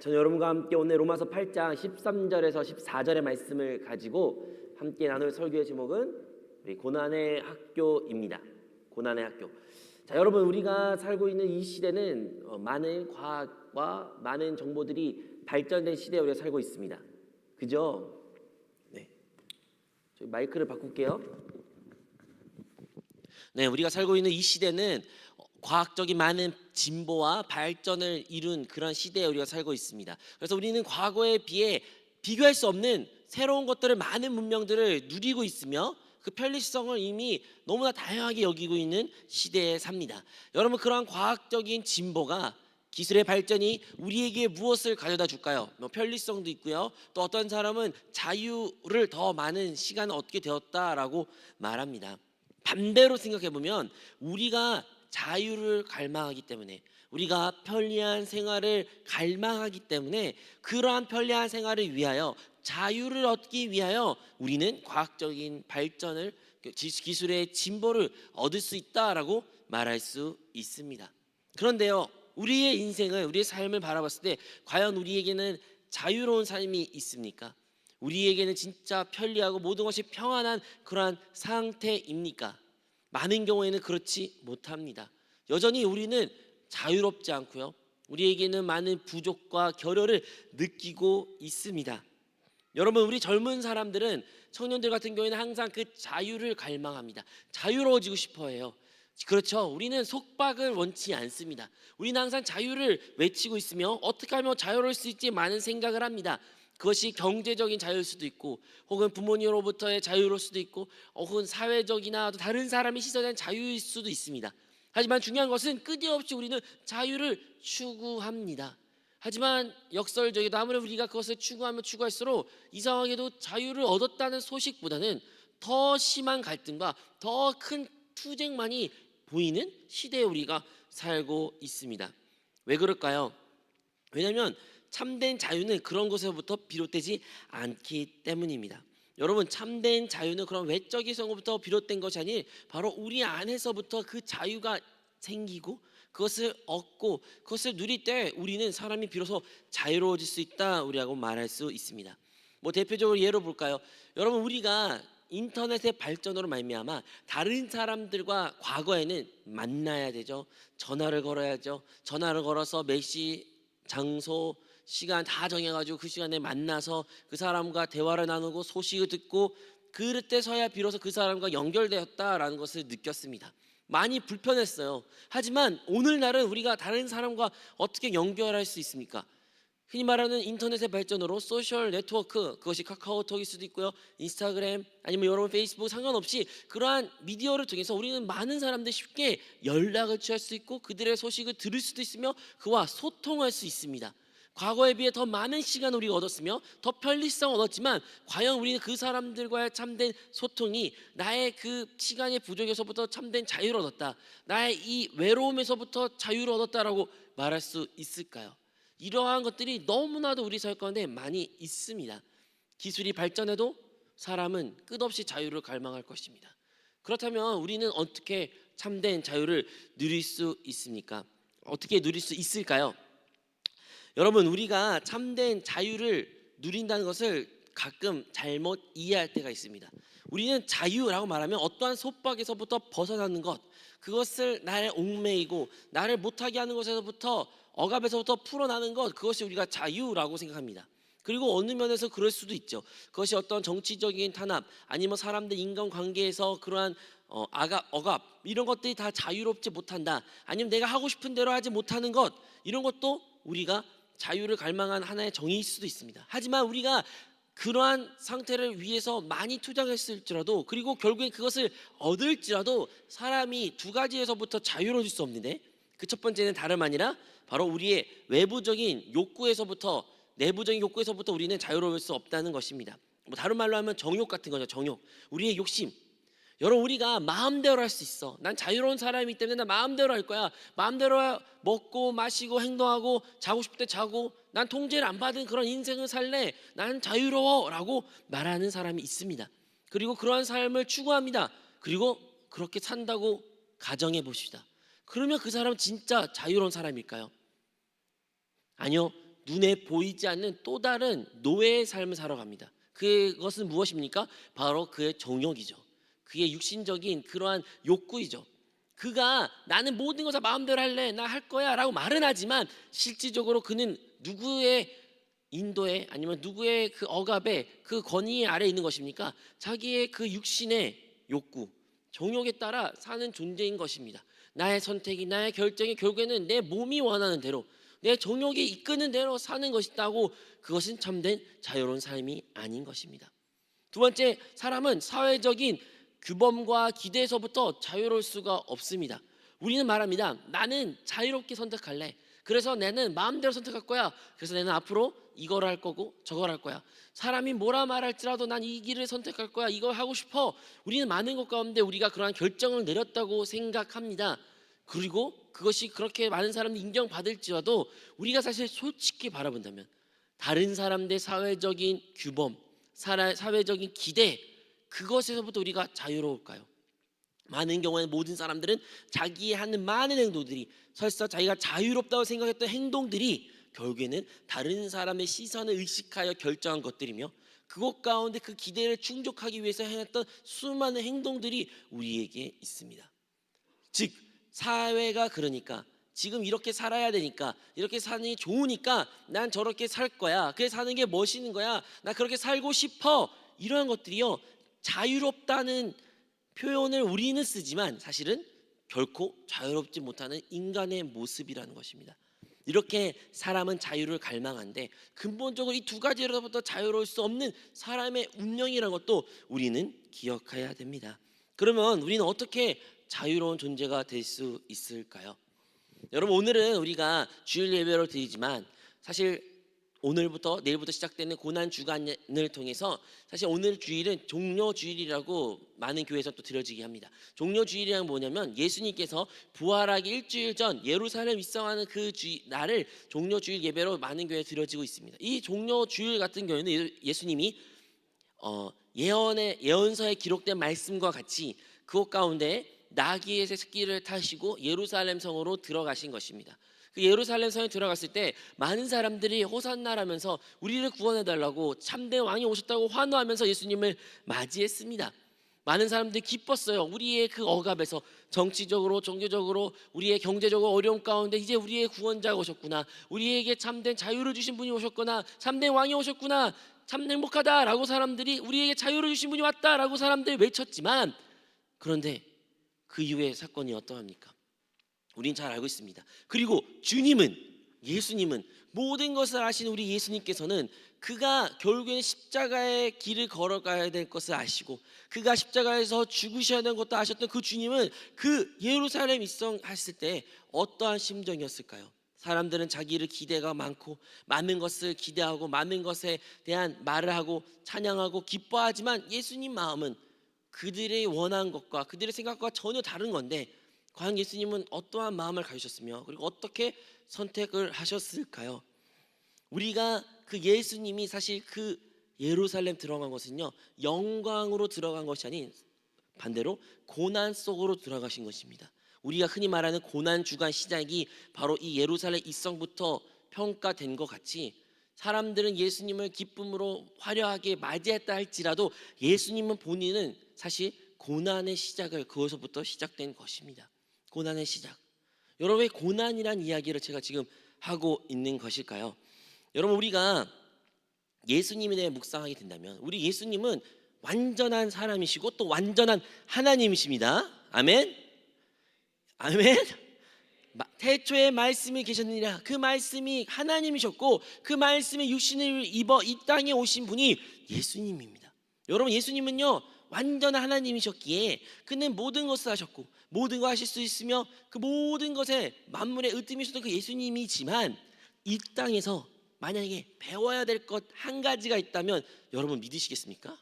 저는 여러분과 함께 오늘 로마서 8장 13절에서 14절의 말씀을 가지고 함께 나눌 설교의 제목은 우리 고난의 학교입니다. 고난의 학교. 자, 여러분, 우리가 살고 있는 이 시대는 많은 과학과 많은 정보들이 발전된 시대에 우리가 살고 있습니다. 그죠? 네. 저희 마이크를 바꿀게요. 네, 우리가 살고 있는 이 시대는 과학적인 많은 진보와 발전을 이룬 그런 시대에 우리가 살고 있습니다. 그래서 우리는 과거에 비해 비교할 수 없는 새로운 것들을, 많은 문명들을 누리고 있으며 그 편리성을 이미 너무나 다양하게 여기고 있는 시대에 삽니다. 여러분, 그러한 과학적인 진보가, 기술의 발전이 우리에게 무엇을 가져다 줄까요? 편리성도 있고요. 또 어떤 사람은 자유를 더 많은 시간을 얻게 되었다라고 말합니다. 반대로 생각해 보면 우리가 자유를 갈망하기 때문에, 우리가 편리한 생활을 갈망하기 때문에 그러한 편리한 생활을 위하여, 자유를 얻기 위하여 우리는 과학적인 발전을, 기술의 진보를 얻을 수 있다라고 말할 수 있습니다. 그런데요, 우리의 인생을, 우리의 삶을 바라봤을 때 과연 우리에게는 자유로운 삶이 있습니까? 우리에게는 진짜 편리하고 모든 것이 평안한 그러한 상태입니까? 많은 경우에는 그렇지 못합니다. 여전히 우리는 자유롭지 않고요, 우리에게는 많은 부족과 결여를 느끼고 있습니다. 여러분, 우리 젊은 사람들은, 청년들 같은 경우에는 항상 그 자유를 갈망합니다. 자유로워지고 싶어 해요. 그렇죠. 우리는 속박을 원치 않습니다. 우리는 항상 자유를 외치고 있으며 어떻게 하면 자유로울 수 있지 많은 생각을 합니다. 그것이 경제적인 자유일 수도 있고, 혹은 부모님으로부터의 자유일 수도 있고, 혹은 사회적이나 다른 사람의 시선에 대한 자유일 수도 있습니다. 하지만 중요한 것은 끊임없이 우리는 자유를 추구합니다. 하지만 역설적이도 아무리 우리가 그것을 추구하면 추구할수록 이상하게도 자유를 얻었다는 소식보다는 더 심한 갈등과 더 큰 투쟁만이 보이는 시대에 우리가 살고 있습니다. 왜 그럴까요? 왜냐하면 참된 자유는 그런 것에서부터 비롯되지 않기 때문입니다. 여러분, 참된 자유는 그런 외적인 성으로부터 비롯된 것이 아닌 바로 우리 안에서부터 그 자유가 생기고 그것을 얻고 그것을 누릴 때 우리는, 사람이 비로소 자유로워질 수 있다, 우리하고 말할 수 있습니다. 대표적으로 예로 볼까요? 여러분, 우리가 인터넷의 발전으로 말미암아 다른 사람들과 과거에는 만나야 되죠. 전화를 걸어야죠. 전화를 걸어서 몇 시, 장소, 시간 다 정해가지고 그 시간에 만나서 그 사람과 대화를 나누고 소식을 듣고, 그때서야 비로소 그 사람과 연결되었다라는 것을 느꼈습니다. 많이 불편했어요. 하지만 오늘날은 우리가 다른 사람과 어떻게 연결할 수 있습니까? 흔히 말하는 인터넷의 발전으로 소셜 네트워크, 그것이 카카오톡일 수도 있고요, 인스타그램, 아니면 여러분 페이스북, 상관없이 그러한 미디어를 통해서 우리는 많은 사람들 쉽게 연락을 취할 수 있고 그들의 소식을 들을 수도 있으며 그와 소통할 수 있습니다. 과거에 비해 더 많은 시간을 우리가 얻었으며 더 편리성을 얻었지만, 과연 우리는 그 사람들과의 참된 소통이 나의 그 시간의 부족에서부터 참된 자유를 얻었다, 나의 이 외로움에서부터 자유를 얻었다라고 말할 수 있을까요? 이러한 것들이 너무나도 우리 사회 가운데 많이 있습니다. 기술이 발전해도 사람은 끝없이 자유를 갈망할 것입니다. 그렇다면 우리는 어떻게 참된 자유를 누릴 수 있습니까? 어떻게 누릴 수 있을까요? 여러분, 우리가 참된 자유를 누린다는 것을 가끔 잘못 이해할 때가 있습니다. 우리는 자유라고 말하면 어떠한 속박에서부터 벗어나는 것, 그것을 나를 옥매이고 나를 못하게 하는 것에서부터, 억압에서부터 풀어나는 것, 그것이 우리가 자유라고 생각합니다. 그리고 어느 면에서 그럴 수도 있죠. 그것이 어떤 정치적인 탄압, 아니면 사람들 인간관계에서 그러한 억압, 이런 것들이 다 자유롭지 못한다, 아니면 내가 하고 싶은 대로 하지 못하는 것, 이런 것도 우리가 자유를 갈망한 하나의 정의일 수도 있습니다. 하지만 우리가 그러한 상태를 위해서 많이 투자했을지라도, 그리고 결국엔 그것을 얻을지라도, 사람이 두 가지에서부터 자유로워질 수 없는데, 그 첫 번째는 다름 아니라 바로 우리의 외부적인 욕구에서부터, 내부적인 욕구에서부터 우리는 자유로울 수 없다는 것입니다. 다른 말로 하면 정욕 같은 거죠. 정욕, 우리의 욕심. 여러분, 우리가 마음대로 할 수 있어. 난 자유로운 사람이기 때문에 난 마음대로 할 거야. 마음대로 먹고 마시고 행동하고 자고 싶을 때 자고, 난 통제를 안 받은 그런 인생을 살래, 난 자유로워 라고 말하는 사람이 있습니다. 그리고 그러한 삶을 추구합니다. 그리고 그렇게 산다고 가정해 봅시다. 그러면 그 사람은 진짜 자유로운 사람일까요? 아니요. 눈에 보이지 않는 또 다른 노예의 삶을 살아갑니다. 그것은 무엇입니까? 바로 그의 정욕이죠. 그의 육신적인 그러한 욕구이죠. 그가 나는 모든 것을 마음대로 할래, 나 할 거야 라고 말은 하지만 실질적으로 그는 누구의 인도에 아니면 누구의 그 억압에 그 권위 아래에 있는 것입니까? 자기의 그 육신의 욕구, 정욕에 따라 사는 존재인 것입니다. 나의 선택이, 나의 결정이 결국에는 내 몸이 원하는 대로, 내 정욕이 이끄는 대로 사는 것이다고, 그것은 참된 자유로운 삶이 아닌 것입니다. 두 번째, 사람은 사회적인 규범과 기대에서부터 자유로울 수가 없습니다. 우리는 말합니다. 나는 자유롭게 선택할래. 그래서 나는 마음대로 선택할 거야. 그래서 나는 앞으로 이걸 할 거고 저걸 할 거야. 사람이 뭐라 말할지라도 난 이 길을 선택할 거야. 이걸 하고 싶어. 우리는 많은 것 가운데 우리가 그러한 결정을 내렸다고 생각합니다. 그리고 그것이 그렇게 많은 사람들이 인정받을지라도 우리가 사실 솔직히 바라본다면 다른 사람들의 사회적인 규범, 사회적인 기대, 그것에서부터 우리가 자유로울까요? 많은 경우에는 모든 사람들은 자기 하는 많은 행동들이, 설사 자기가 자유롭다고 생각했던 행동들이 결국에는 다른 사람의 시선을 의식하여 결정한 것들이며, 그것 가운데 그 기대를 충족하기 위해서 해냈던 수많은 행동들이 우리에게 있습니다. 즉 사회가 그러니까 지금 이렇게 살아야 되니까, 이렇게 사는 게 좋으니까 난 저렇게 살 거야, 그래 사는 게 멋있는 거야, 나 그렇게 살고 싶어, 이러한 것들이요, 자유롭다는 표현을 우리는 쓰지만 사실은 결코 자유롭지 못하는 인간의 모습이라는 것입니다. 이렇게 사람은 자유를 갈망한데 근본적으로 이 두 가지로부터 자유로울 수 없는 사람의 운명이라는 것도 우리는 기억해야 됩니다. 그러면 우리는 어떻게 자유로운 존재가 될 수 있을까요? 여러분, 오늘은 우리가 주일 예배를 드리지만 사실 오늘부터 내일부터 시작되는 고난 주간을 통해서 사실 오늘 주일은 종려 주일이라고 많은 교회에서 또 드려지게 합니다. 종려 주일이란 뭐냐면 예수님께서 부활하기 일주일 전 예루살렘 입성하는 그 날을 종려 주일 예배로 많은 교회에 드려지고 있습니다. 이 종려 주일 같은 경우에는 예수님이 예언서에 기록된 말씀과 같이 그것 가운데 나귀의 새끼를 타시고 예루살렘 성으로 들어가신 것입니다. 그 예루살렘 성에 들어갔을 때 많은 사람들이 호산나라면서 우리를 구원해달라고 참된 왕이 오셨다고 환호하면서 예수님을 맞이했습니다. 많은 사람들이 기뻤어요. 우리의 그 억압에서 정치적으로, 종교적으로, 우리의 경제적으로 어려움 가운데 이제 우리의 구원자가 오셨구나, 우리에게 참된 자유를 주신 분이 오셨구나, 참된 왕이 오셨구나, 참 행복하다라고 사람들이, 우리에게 자유를 주신 분이 왔다라고 사람들이 외쳤지만, 그런데 그 이후에 사건이 어떠합니까? 우린 잘 알고 있습니다. 그리고 예수님은 모든 것을 아신 우리 예수님께서는 그가 결국에는 십자가의 길을 걸어가야 될 것을 아시고 그가 십자가에서 죽으셔야 하는 것도 아셨던 그 주님은 그 예루살렘 입성했을 때 어떠한 심정이었을까요? 사람들은 자기를 기대가 많고 많은 것을 기대하고 많은 것에 대한 말을 하고 찬양하고 기뻐하지만 예수님 마음은 그들의 원하는 것과 그들의 생각과 전혀 다른 건데, 과연 예수님은 어떠한 마음을 가지셨으며 그리고 어떻게 선택을 하셨을까요? 우리가 그 예수님이 사실 그 예루살렘 들어간 것은요, 영광으로 들어간 것이 아닌 반대로 고난 속으로 들어가신 것입니다. 우리가 흔히 말하는 고난 주간 시작이 바로 이 예루살렘 입성부터 평가된 것 같이, 사람들은 예수님을 기쁨으로 화려하게 맞이했다 할지라도 예수님은 본인은 사실 고난의 시작을, 그것부터 시작된 것입니다. 고난의 시작. 여러분, 왜 고난이란 이야기를 제가 지금 하고 있는 것일까요? 여러분, 우리가 예수님에 대해 묵상하게 된다면 우리 예수님은 완전한 사람이시고 또 완전한 하나님이십니다. 아멘. 아멘. 태초에 말씀이 계셨느니라. 그 말씀이 하나님이셨고 그 말씀에 육신을 입어 이 땅에 오신 분이 예수님입니다. 여러분, 예수님은요 완전한 하나님이셨기에 그는 모든 것을 하셨고 모든 거 하실 수 있으며 그 모든 것에 만물의 으뜸이셨던 그 예수님이지만, 이 땅에서 만약에 배워야 될 것 한 가지가 있다면 여러분 믿으시겠습니까?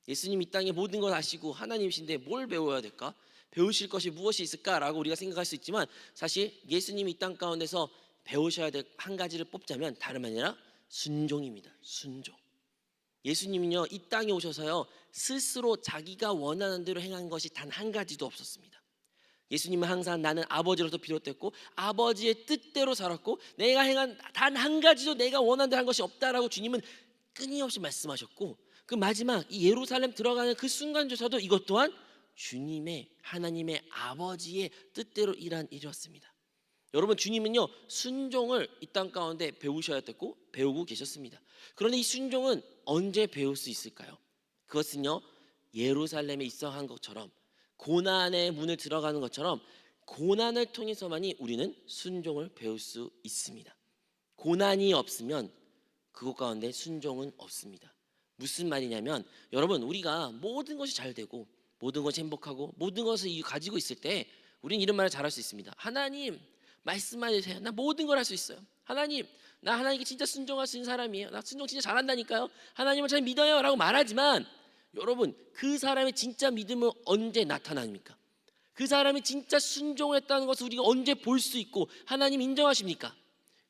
예수님 이 땅에 모든 걸 아시고 하나님이신데 뭘 배워야 될까? 배우실 것이 무엇이 있을까라고 우리가 생각할 수 있지만, 사실 예수님이 이 땅 가운데서 배우셔야 될 한 가지를 뽑자면 다름 아니라 순종입니다. 순종. 예수님은요 이 땅에 오셔서요 스스로 자기가 원하는 대로 행한 것이 단 한 가지도 없었습니다. 예수님은 항상 나는 아버지로부터 비롯됐고 아버지의 뜻대로 살았고 내가 행한 단 한 가지도 내가 원하는 대로 한 것이 없다라고 주님은 끊임없이 말씀하셨고, 그 마지막 이 예루살렘 들어가는 그 순간조차도 이것 또한 주님의 하나님의 아버지의 뜻대로 일한 일이었습니다. 여러분, 주님은요 순종을 이 땅 가운데 배우셔야 됐고 배우고 계셨습니다. 그런데 이 순종은 언제 배울 수 있을까요? 그것은요 예루살렘에 입성한 것처럼, 고난의 문을 들어가는 것처럼 고난을 통해서만이 우리는 순종을 배울 수 있습니다. 고난이 없으면 그것 가운데 순종은 없습니다. 무슨 말이냐면, 여러분, 우리가 모든 것이 잘 되고 모든 것이 행복하고 모든 것을 가지고 있을 때 우리는 이런 말을 잘할 수 있습니다. 하나님 말씀만 해주세요. 나 모든 걸 할 수 있어요. 하나님, 나 하나님께 진짜 순종할 수 있는 사람이에요. 나 순종 진짜 잘한다니까요. 하나님을 잘 믿어요 라고 말하지만, 여러분, 그 사람의 진짜 믿음은 언제 나타납니까? 그 사람이 진짜 순종했다는 것을 우리가 언제 볼 수 있고 하나님 인정하십니까?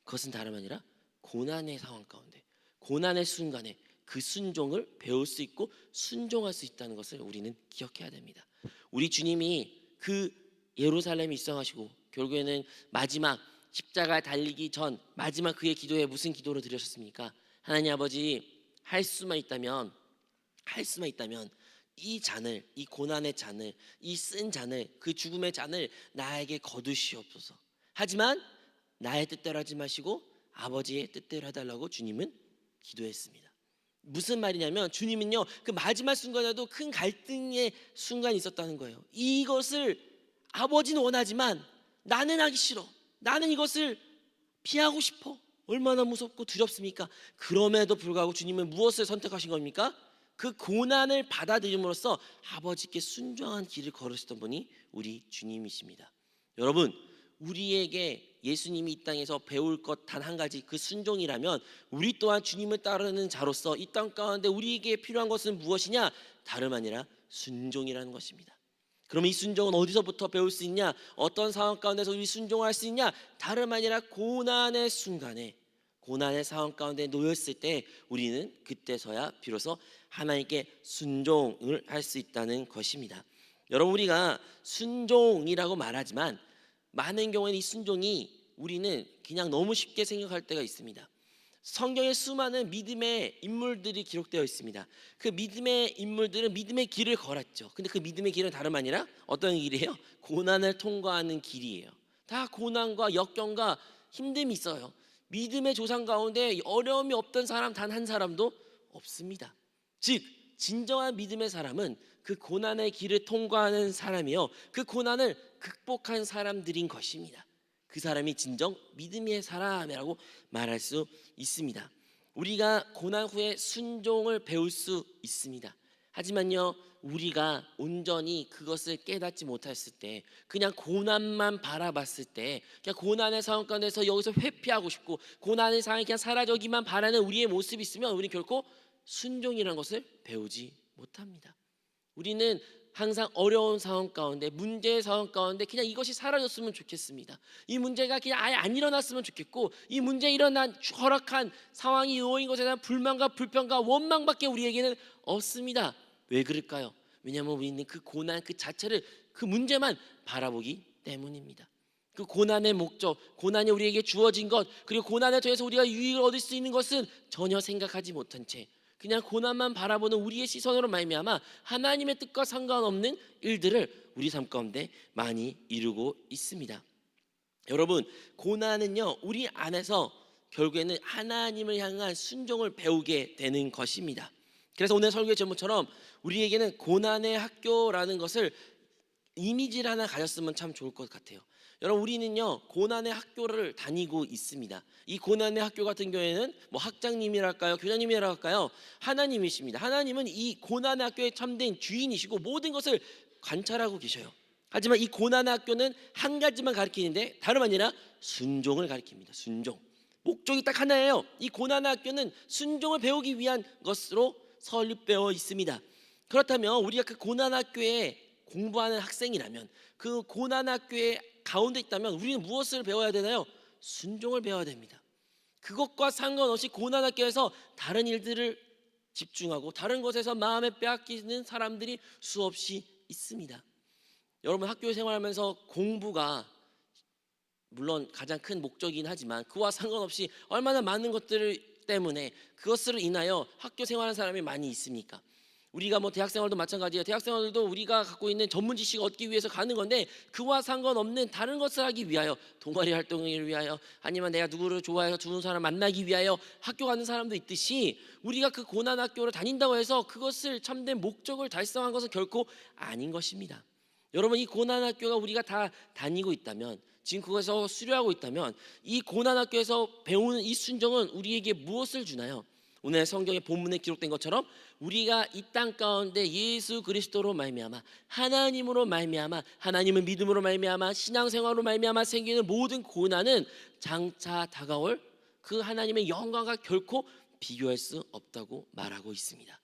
그것은 다름 아니라 고난의 상황 가운데, 고난의 순간에 그 순종을 배울 수 있고 순종할 수 있다는 것을 우리는 기억해야 됩니다. 우리 주님이 그 예루살렘에 입성하시고 결국에는 마지막 십자가 달리기 전 마지막 그의 기도에 무슨 기도를 드리셨습니까? 하나님 아버지, 할 수만 있다면 이 잔을, 이 고난의 잔을, 이 쓴 잔을, 그 죽음의 잔을 나에게 거두시옵소서. 하지만 나의 뜻대로 하지 마시고 아버지의 뜻대로 해달라고 주님은 기도했습니다. 무슨 말이냐면, 주님은요 그 마지막 순간에도 큰 갈등의 순간이 있었다는 거예요. 이것을 아버지는 원하지만 나는 하기 싫어, 나는 이것을 피하고 싶어. 얼마나 무섭고 두렵습니까? 그럼에도 불구하고 주님은 무엇을 선택하신 겁니까? 그 고난을 받아들임으로써 아버지께 순종한 길을 걸으시던 분이 우리 주님이십니다. 여러분, 우리에게 예수님이 이 땅에서 배울 것 단 한 가지, 그 순종이라면 우리 또한 주님을 따르는 자로서 이 땅 가운데 우리에게 필요한 것은 무엇이냐? 다름 아니라 순종이라는 것입니다. 그러면 이 순종은 어디서부터 배울 수 있냐? 어떤 상황 가운데서 우리 순종할 수 있냐? 다름 아니라 고난의 순간에, 고난의 상황 가운데 놓였을 때 우리는 그때서야 비로소 하나님께 순종을 할 수 있다는 것입니다. 여러분, 우리가 순종이라고 말하지만 많은 경우에는 이 순종이 우리는 그냥 너무 쉽게 생각할 때가 있습니다. 성경에 수많은 믿음의 인물들이 기록되어 있습니다. 그 믿음의 인물들은 믿음의 길을 걸었죠. 근데 그 믿음의 길은 다름 아니라 어떤 길이에요? 고난을 통과하는 길이에요. 다 고난과 역경과 힘듦이 있어요. 믿음의 조상 가운데 어려움이 없던 사람 단 한 사람도 없습니다. 즉, 진정한 믿음의 사람은 그 고난의 길을 통과하는 사람이요, 그 고난을 극복한 사람들인 것입니다. 그 사람이 진정 믿음의 사람이라고 말할 수 있습니다. 우리가 고난 후에 순종을 배울 수 있습니다. 하지만요, 우리가 온전히 그것을 깨닫지 못했을 때, 그냥 고난만 바라봤을 때, 그냥 고난의 상황 가운데서 여기서 회피하고 싶고 고난의 상황이 그냥 사라져기만 바라는 우리의 모습이 있으면 우리는 결코 순종이라는 것을 배우지 못합니다. 우리는 항상 어려운 상황 가운데, 문제의 상황 가운데 그냥 이것이 사라졌으면 좋겠습니다. 이 문제가 그냥 아예 안 일어났으면 좋겠고, 이 문제 일어난 허락한 상황이 요인 것에 대한 불만과 불평과 원망밖에 우리에게는 없습니다. 왜 그럴까요? 왜냐하면 우리는 그 고난 그 자체를, 그 문제만 바라보기 때문입니다. 그 고난의 목적, 고난이 우리에게 주어진 것, 그리고 고난을 통해서 우리가 유익을 얻을 수 있는 것은 전혀 생각하지 못한 채 그냥 고난만 바라보는 우리의 시선으로 말미암아 하나님의 뜻과 상관없는 일들을 우리 삶 가운데 많이 이루고 있습니다. 여러분, 고난은요 우리 안에서 결국에는 하나님을 향한 순종을 배우게 되는 것입니다. 그래서 오늘 설교의 제목처럼 우리에게는 고난의 학교라는 것을 이미지를 하나 가졌으면 참 좋을 것 같아요. 여러분, 우리는요 고난의 학교를 다니고 있습니다. 이 고난의 학교 같은 경우에는 뭐 학장님이랄까요, 교장님이라 할까요, 하나님이십니다. 하나님은 이 고난의 학교의 참된 주인이시고 모든 것을 관찰하고 계셔요. 하지만 이 고난의 학교는 한 가지만 가르치는데 다름 아니라 순종을 가르칩니다. 순종. 목적이 딱 하나예요. 이 고난의 학교는 순종을 배우기 위한 것으로 설립되어 있습니다. 그렇다면 우리가 그 고난학교에 공부하는 학생이라면, 그 고난학교에 가운데 있다면 우리는 무엇을 배워야 되나요? 순종을 배워야 됩니다. 그것과 상관없이 고난학교에서 다른 일들을 집중하고 다른 것에서 마음에 빼앗기는 사람들이 수없이 있습니다. 여러분 학교 생활하면서 공부가 물론 가장 큰 목적이긴 하지만 그와 상관없이 얼마나 많은 것들 때문에 그것으로 인하여 학교 생활하는 사람이 많이 있습니까? 우리가 뭐 대학생활도 마찬가지예요. 대학생활도 우리가 갖고 있는 전문 지식을 얻기 위해서 가는 건데 그와 상관없는 다른 것을 하기 위하여, 동아리 활동을 위하여, 아니면 내가 누구를 좋아해서 좋은 사람 만나기 위하여 학교 가는 사람도 있듯이, 우리가 그 고난 학교를 다닌다고 해서 그것을 참된 목적을 달성한 것은 결코 아닌 것입니다. 여러분, 이 고난 학교가 우리가 다 다니고 있다면, 지금 그것에서 수료하고 있다면, 이 고난 학교에서 배우는 이 순종은 우리에게 무엇을 주나요? 오늘 성경의 본문에 기록된 것처럼 우리가 이 땅 가운데 예수 그리스도로 말미암아, 하나님으로 말미암아, 하나님을 믿음으로 말미암아, 신앙생활로 말미암아 생기는 모든 고난은 장차 다가올 그 하나님의 영광과 결코 비교할 수 없다고 말하고 있습니다.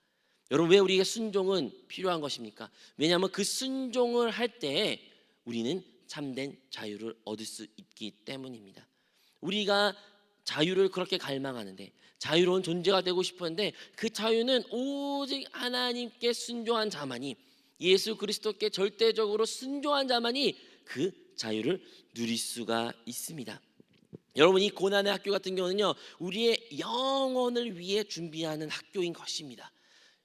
여러분, 왜 우리에게 순종은 필요한 것입니까? 왜냐하면 그 순종을 할 때에 우리는 참된 자유를 얻을 수 있기 때문입니다. 우리가 자유를 그렇게 갈망하는데, 자유로운 존재가 되고 싶었는데, 그 자유는 오직 하나님께 순종한 자만이, 예수 그리스도께 절대적으로 순종한 자만이 그 자유를 누릴 수가 있습니다. 여러분, 이 고난의 학교 같은 경우는요, 우리의 영혼을 위해 준비하는 학교인 것입니다.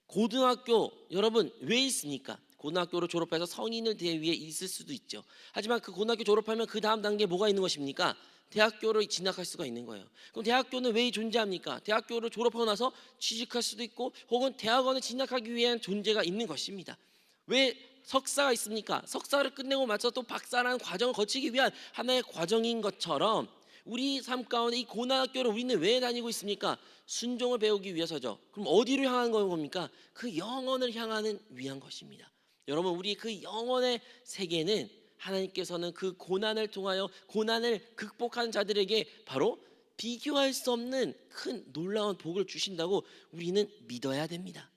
고등학교, 여러분 왜 있습니까? 고등학교를 졸업해서 성인을 대회 위에 있을 수도 있죠. 하지만 그 고등학교 졸업하면 그 다음 단계에 뭐가 있는 것입니까? 대학교를 진학할 수가 있는 거예요. 그럼 대학교는 왜 존재합니까? 대학교를 졸업하고 나서 취직할 수도 있고, 혹은 대학원에 진학하기 위한 존재가 있는 것입니다. 왜 석사가 있습니까? 석사를 끝내고 나서 또 박사라는 과정을 거치기 위한 하나의 과정인 것처럼, 우리 삶 가운데 이 고난학교를 우리는 왜 다니고 있습니까? 순종을 배우기 위해서죠. 그럼 어디로 향하는 겁니까? 그 영혼을 향하는 위한 것입니다. 여러분, 우리 그 영혼의 세계는 하나님께서는 그 고난을 통하여 고난을 극복한 자들에게 바로 비교할 수 없는 큰 놀라운 복을 주신다고 우리는 믿어야 됩니다.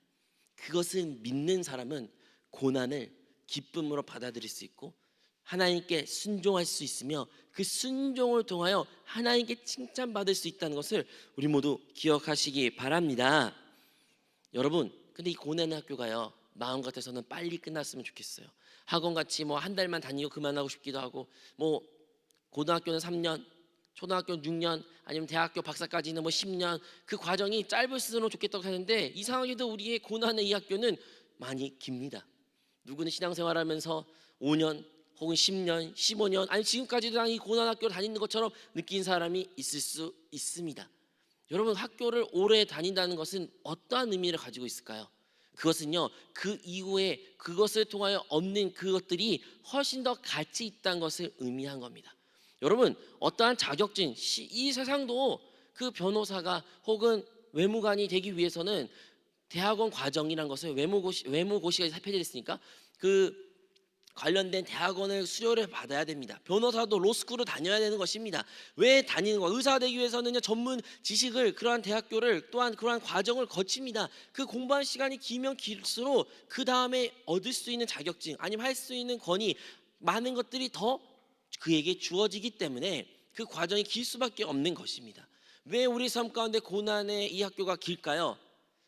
그것을 믿는 사람은 고난을 기쁨으로 받아들일 수 있고, 하나님께 순종할 수 있으며, 그 순종을 통하여 하나님께 칭찬받을 수 있다는 것을 우리 모두 기억하시기 바랍니다. 여러분, 근데 이 고난의 학교가요, 마음 같아서는 빨리 끝났으면 좋겠어요. 학원같이 뭐 한 달만 다니고 그만하고 싶기도 하고, 뭐 고등학교는 3년, 초등학교는 6년, 아니면 대학교 박사까지는 뭐 10년, 그 과정이 짧을수록 좋겠다고 하는데, 이상하게도 우리의 고난의 이 학교는 많이 깁니다. 누구는 신앙생활하면서 5년 혹은 10년, 15년, 아니 지금까지도 이 고난학교를 다니는 것처럼 느낀 사람이 있을 수 있습니다. 여러분, 학교를 오래 다닌다는 것은 어떠한 의미를 가지고 있을까요? 그것은요, 그 이후에 그것을 통하여 얻는 그것들이 훨씬 더 가치 있다는 것을 의미한 겁니다. 여러분, 어떠한 자격증, 이 세상도 그 변호사가 혹은 외무관이 되기 위해서는 대학원 과정이란 것을 외무고시가 폐지되어 있으니까 그 관련된 대학원을 수료를 받아야 됩니다. 변호사도 로스쿨을 다녀야 되는 것입니다. 왜 다니는 거? 의사가 되기 위해서는요, 전문 지식을, 그러한 대학교를, 또한 그러한 과정을 거칩니다. 그 공부한 시간이 길면 길수록 그 다음에 얻을 수 있는 자격증, 아니면 할 수 있는 권위, 많은 것들이 더 그에게 주어지기 때문에 그 과정이 길 수밖에 없는 것입니다. 왜 우리 삶 가운데 고난의 이 학교가 길까요?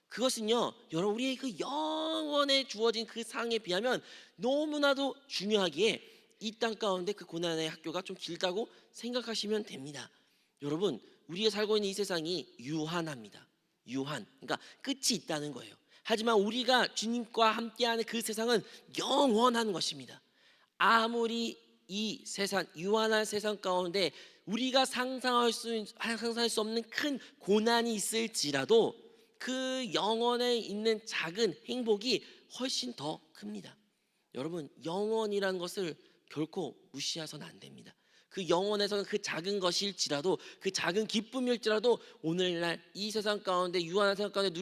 그것은요, 여러분, 우리의 그 영원에 주어진 그 상에 비하면 너무나도 중요하기에 이 땅 가운데 그 고난의 학교가 좀 길다고 생각하시면 됩니다. 여러분, 우리가 살고 있는 이 세상이 유한합니다. 유한, 그러니까 끝이 있다는 거예요. 하지만 우리가 주님과 함께하는 그 세상은 영원한 것입니다. 아무리 이 세상, 유한한 세상 가운데 우리가 상상할 수 없는 큰 고난이 있을지라도 그 영혼에 있는 작은 행복이 훨씬 더 큽니다. 여러분, 영혼이라는 것을 결코 무시해서는 안 됩니다. 그 영혼에서는 그 작은 것일지라도, 그 작은 기쁨일지라도 오늘날 이 세상 가운데, 유한한 세상 가운데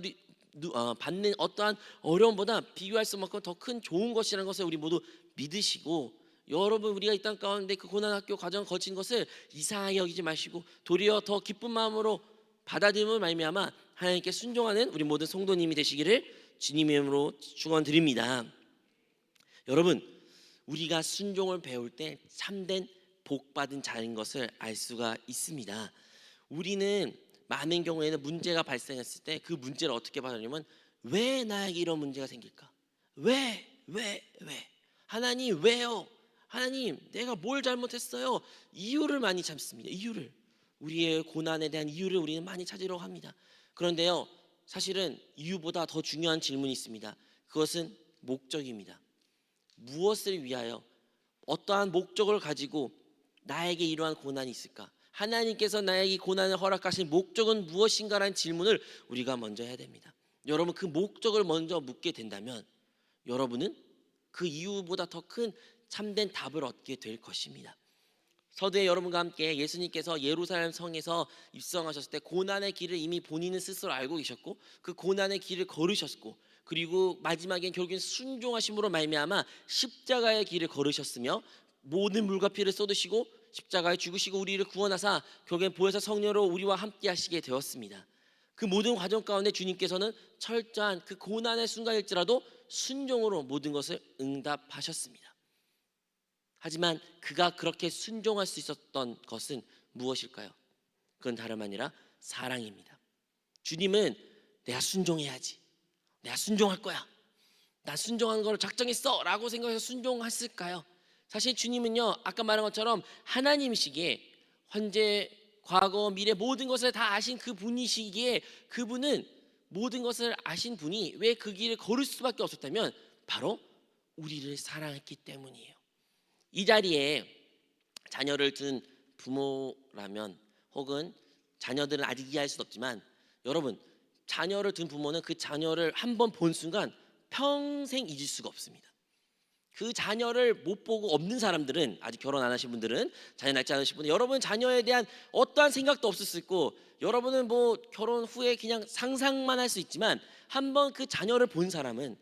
받는 어떠한 어려움보다 비교할 수 없는 더 큰 좋은 것이라는 것을 우리 모두 믿으시고, 여러분, 우리가 이 땅 가운데 그 고난학교 과정을 거친 것을 이상하게 여기지 마시고 도리어 더 기쁜 마음으로 받아들임을 말미암아 하나님께 순종하는 우리 모든 성도님이 되시기를 주님의 이름으로 축원드립니다. 여러분, 우리가 순종을 배울 때 참된 복받은 자인 것을 알 수가 있습니다. 우리는 많은 경우에는 문제가 발생했을 때 그 문제를 어떻게 받아들이냐면, 왜 나에게 이런 문제가 생길까? 왜? 하나님 왜요? 하나님, 내가 뭘 잘못했어요? 이유를 많이 찾습니다. 이유를. 우리의 고난에 대한 이유를 우리는 많이 찾으려고 합니다. 그런데요, 사실은 이유보다 더 중요한 질문이 있습니다. 그것은 목적입니다. 무엇을 위하여, 어떠한 목적을 가지고 나에게 이러한 고난이 있을까? 하나님께서 나에게 고난을 허락하신 목적은 무엇인가라는 질문을 우리가 먼저 해야 됩니다. 여러분, 그 목적을 먼저 묻게 된다면 여러분은 그 이유보다 더 큰 참된 답을 얻게 될 것입니다. 서두에 여러분과 함께 예수님께서 예루살렘 성에서 입성하셨을 때 고난의 길을 이미 본인은 스스로 알고 계셨고 그 고난의 길을 걸으셨고, 그리고 마지막엔 결국엔 순종하심으로 말미암아 십자가의 길을 걸으셨으며 모든 물과 피를 쏟으시고 십자가에 죽으시고 우리를 구원하사 결국엔 보혜사 성령으로 우리와 함께 하시게 되었습니다. 그 모든 과정 가운데 주님께서는 철저한 그 고난의 순간일지라도 순종으로 모든 것을 응답하셨습니다. 하지만 그가 그렇게 순종할 수 있었던 것은 무엇일까요? 그건 다름 아니라 사랑입니다. 주님은 내가 순종해야지, 내가 순종할 거야, 난 순종하는 걸 작정했어 라고 생각해서 순종했을까요? 사실 주님은요, 아까 말한 것처럼 하나님이시기에 현재, 과거, 미래 모든 것을 다 아신 그 분이시기에 그분은 모든 것을 아신 분이 왜 그 길을 걸을 수밖에 없었다면 바로 우리를 사랑했기 때문이에요. 이 자리에 자녀를 둔 부모라면, 혹은 자녀들은 아직 이해할 수 없지만 여러분, 자녀를 둔 부모는 그 자녀를 한 번 본 순간 평생 잊을 수가 없습니다. 그 자녀를 못 보고 없는 사람들은, 아직 결혼 안 하신 분들은, 자녀 낳지 않으신 분들, 여러분 자녀에 대한 어떠한 생각도 없을 수 있고, 여러분은 뭐 결혼 후에 그냥 상상만 할 수 있지만 한 번 그 자녀를 본 사람은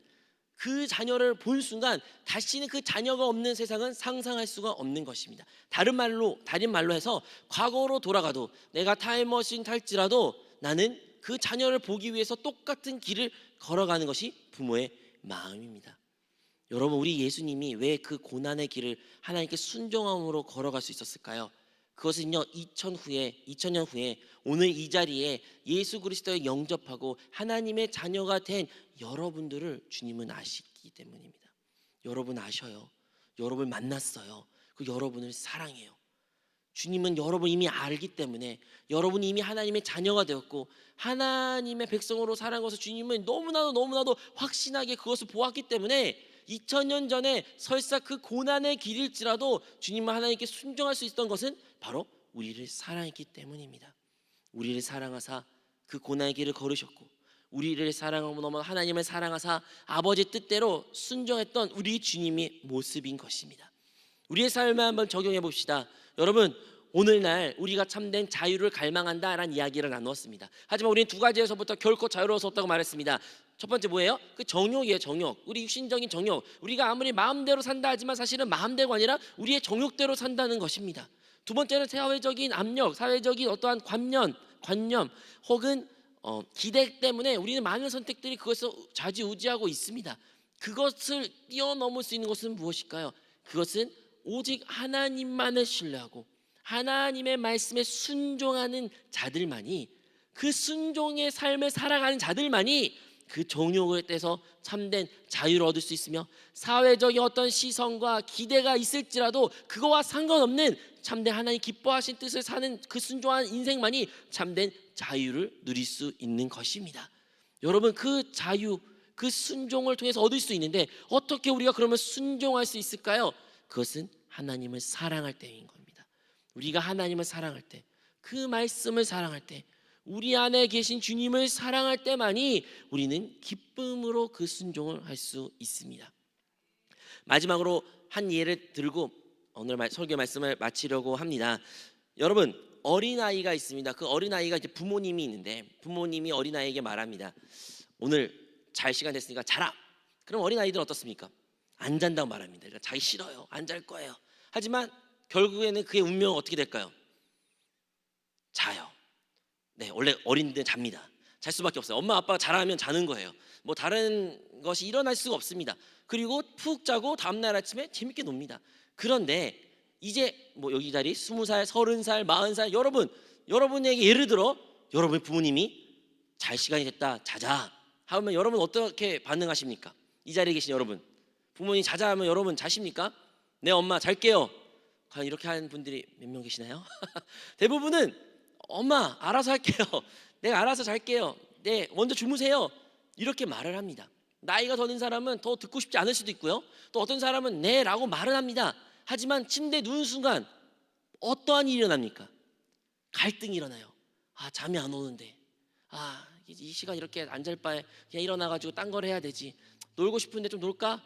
그 자녀를 본 순간 다시는 그 자녀가 없는 세상은 상상할 수가 없는 것입니다. 다른 말로 해서 과거로 돌아가도, 내가 타임머신 탈지라도 나는 그 자녀를 보기 위해서 똑같은 길을 걸어가는 것이 부모의 마음입니다. 여러분, 우리 예수님이 왜 그 고난의 길을 하나님께 순종함으로 걸어갈 수 있었을까요? 그것은요, 2000년 후에 오늘 이 자리에 예수 그리스도에 영접하고 하나님의 자녀가 된 여러분들을 주님은 아시기 때문입니다. 여러분 아셔요. 여러분 만났어요. 그 여러분을 사랑해요. 주님은 여러분 이미 알기 때문에, 여러분이 이미 하나님의 자녀가 되었고 하나님의 백성으로 살아간 것을 주님은 너무나도 확신하게 그것을 보았기 때문에 2000년 전에 설사 그 고난의 길일지라도 주님은 하나님께 순종할 수 있었던 것은 바로 우리를 사랑했기 때문입니다. 우리를 사랑하사 그 고난의 길을 걸으셨고, 우리를 사랑하고 너무 하나님을 사랑하사 아버지 뜻대로 순종했던 우리 주님의 모습인 것입니다. 우리의 삶에 한번 적용해 봅시다. 여러분, 오늘날 우리가 참된 자유를 갈망한다라는 이야기를 나누었습니다. 하지만 우리는 두 가지에서부터 결코 자유로울 수 없다고 말했습니다. 첫 번째 뭐예요? 그 정욕이에요. 정욕. 우리 육신적인 정욕. 우리가 아무리 마음대로 산다 하지만 사실은 마음대로가 아니라 우리의 정욕대로 산다는 것입니다. 두 번째는 사회적인 압력, 사회적인 어떠한 관념 혹은 기대 때문에 우리는 많은 선택들이 그것을 좌지우지하고 있습니다. 그것을 뛰어넘을 수 있는 것은 무엇일까요? 그것은 오직 하나님만을 신뢰하고 하나님의 말씀에 순종하는 자들만이, 그 순종의 삶을 살아가는 자들만이 그 정욕을 떼서 참된 자유를 얻을 수 있으며, 사회적인 어떤 시선과 기대가 있을지라도 그거와 상관없는 참된 하나님 기뻐하신 뜻을 사는 그 순종한 인생만이 참된 자유를 누릴 수 있는 것입니다. 여러분, 그 자유, 그 순종을 통해서 얻을 수 있는데 어떻게 우리가 그러면 순종할 수 있을까요? 그것은 하나님을 사랑할 때인 겁니다. 우리가 하나님을 사랑할 때, 그 말씀을 사랑할 때, 우리 안에 계신 주님을 사랑할 때만이 우리는 기쁨으로 그 순종을 할 수 있습니다. 마지막으로 한 예를 들고 오늘 설교 말씀을 마치려고 합니다. 여러분, 어린아이가 있습니다. 그 어린아이가 이제 부모님이 있는데, 부모님이 어린아이에게 말합니다. 오늘 잘 시간 됐으니까 자라. 그럼 어린아이들은 어떻습니까? 안 잔다고 말합니다. 그러니까 자기 싫어요, 안 잘 거예요. 하지만 결국에는 그의 운명은 어떻게 될까요? 자요. 네, 원래 어린이들은 잡니다. 잘 수밖에 없어요. 엄마 아빠가 자라면 자는 거예요. 뭐 다른 것이 일어날 수가 없습니다. 그리고 푹 자고 다음날 아침에 재밌게 놉니다. 그런데 이제 뭐 여기 자리 20살, 30살, 40살, 여러분에게 예를 들어 여러분 부모님이 잘 시간이 됐다, 자자 하면 여러분 어떻게 반응하십니까? 이 자리에 계신 여러분, 부모님 자자 하면 여러분 자십니까? 네 엄마 잘게요. 과연 이렇게 하는 분들이 몇 명 계시나요? 대부분은 엄마 알아서 할게요. 내가 알아서 잘게요. 네 먼저 주무세요. 이렇게 말을 합니다. 나이가 더 든 사람은 더 듣고 싶지 않을 수도 있고요. 또 어떤 사람은 네 라고 말을 합니다. 하지만 침대에 누운 순간 어떠한 일이 일어납니까? 갈등이 일어나요. 아 잠이 안 오는데 이 시간 이렇게 안 잘 바에 그냥 일어나가지고 딴 걸 해야 되지. 놀고 싶은데 좀 놀까?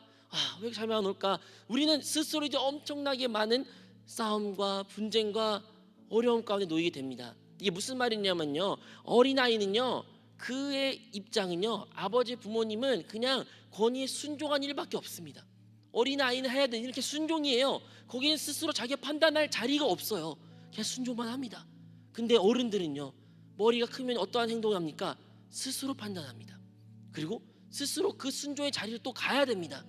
왜 잠이 안 올까? 우리는 스스로 이제 엄청나게 많은 싸움과 분쟁과 어려움 가운데 놓이게 됩니다. 이게 무슨 말이냐면요, 어린아이는요 그의 입장은요 아버지 부모님은 그냥 권위에 순종한 일밖에 없습니다. 어린아이는 해야 되는 이렇게 순종이에요. 거기는 스스로 자기가 판단할 자리가 없어요. 그냥 순종만 합니다. 근데 어른들은요 머리가 크면 어떠한 행동을 합니까? 스스로 판단합니다. 그리고 스스로 그 순종의 자리를 또 가야 됩니다.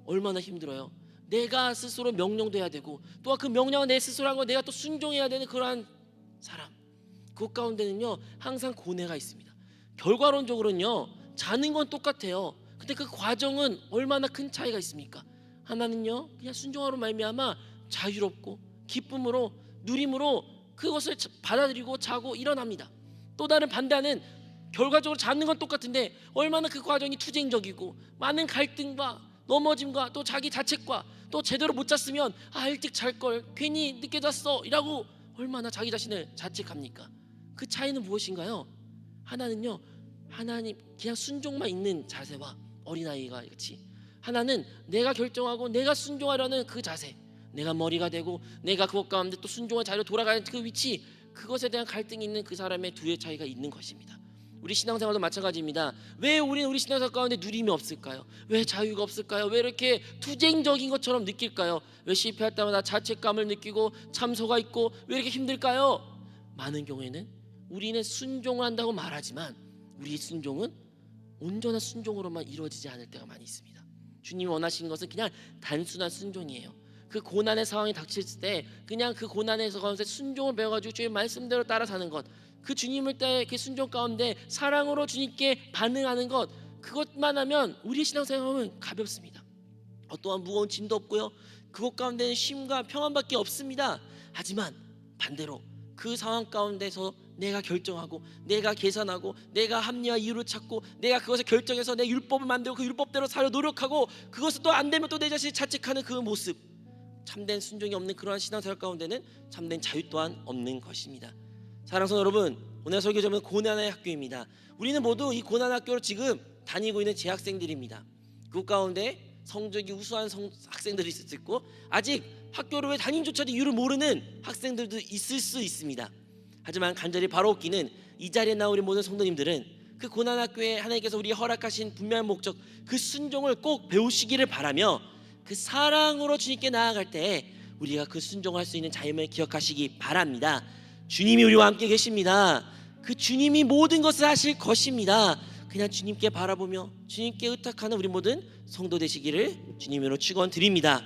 얼마나 힘들어요. 내가 스스로 명령돼야 되고 또한 그 명령은 내 스스로 한 거 내가 또 순종해야 되는 그러한 사람. 그 가운데는요 항상 고뇌가 있습니다. 결과론적으로는요 자는 건 똑같아요. 근데 그 과정은 얼마나 큰 차이가 있습니까? 하나는요 그냥 순종하로 말미암아 자유롭고 기쁨으로 누림으로 그것을 받아들이고 자고 일어납니다. 또 다른 반대는 결과적으로 자는 건 똑같은데 얼마나 그 과정이 투쟁적이고 많은 갈등과 넘어짐과 또 자기 자책과 또 제대로 못 잤으면 일찍 잘걸 괜히 늦게 잤어 이라고 얼마나 자기 자신을 자책합니까? 그 차이는 무엇인가요? 하나는요 하나님 그냥 순종만 있는 자세와 어린아이가 같이, 하나는 내가 결정하고 내가 순종하려는 그 자세, 내가 머리가 되고 내가 그것 가운데 또 순종의 자리로 돌아가는 그 위치, 그것에 대한 갈등이 있는 그 사람의 두의 차이가 있는 것입니다. 우리 신앙생활도 마찬가지입니다. 왜 우리는 우리 신앙생활 가운데 누림이 없을까요? 왜 자유가 없을까요? 왜 이렇게 투쟁적인 것처럼 느낄까요? 왜 실패할 때마다 자책감을 느끼고 참소가 있고 왜 이렇게 힘들까요? 많은 경우에는 우리는 순종을 한다고 말하지만 우리 순종은 온전한 순종으로만 이루어지지 않을 때가 많이 있습니다. 주님이 원하시는 것은 그냥 단순한 순종이에요. 그 고난의 상황이 닥칠 때 그냥 그 고난에서 가운데 순종을 배워가지고 주의 말씀대로 따라 사는 것, 그 주님을 따의 그 순종 가운데 사랑으로 주님께 반응하는 것, 그것만 하면 우리 신앙생활은 가볍습니다. 어떠한 무거운 짐도 없고요, 그것 가운데는 쉼과 평안밖에 없습니다. 하지만 반대로 그 상황 가운데서 내가 결정하고 내가 계산하고 내가 합리화 이유를 찾고 내가 그것을 결정해서 내 율법을 만들고 그 율법대로 살려 노력하고 그것을 또 안 되면 또 내 자신을 자책하는 그 모습, 참된 순종이 없는 그러한 신앙생활 가운데는 참된 자유 또한 없는 것입니다. 사랑하는 성도 여러분, 오늘 설교 제목은 고난의 학교입니다. 우리는 모두 이 고난의 학교로 지금 다니고 있는 재학생들입니다. 그 가운데 성적이 우수한 학생들이 있을 수 있고 아직 학교를 왜 다닌조차도 이유를 모르는 학생들도 있을 수 있습니다. 하지만 간절히 바라옵기는 이 자리에 나온 우리 모든 성도님들은 그 고난학교에 하나님께서 우리에게 허락하신 분명한 목적, 그 순종을 꼭 배우시기를 바라며 그 사랑으로 주님께 나아갈 때 우리가 그 순종할 수 있는 자임을 기억하시기 바랍니다. 주님이 우리와 함께 계십니다. 그 주님이 모든 것을 하실 것입니다. 그냥 주님께 바라보며 주님께 의탁하는 우리 모든 성도 되시기를 주님으로 축원드립니다.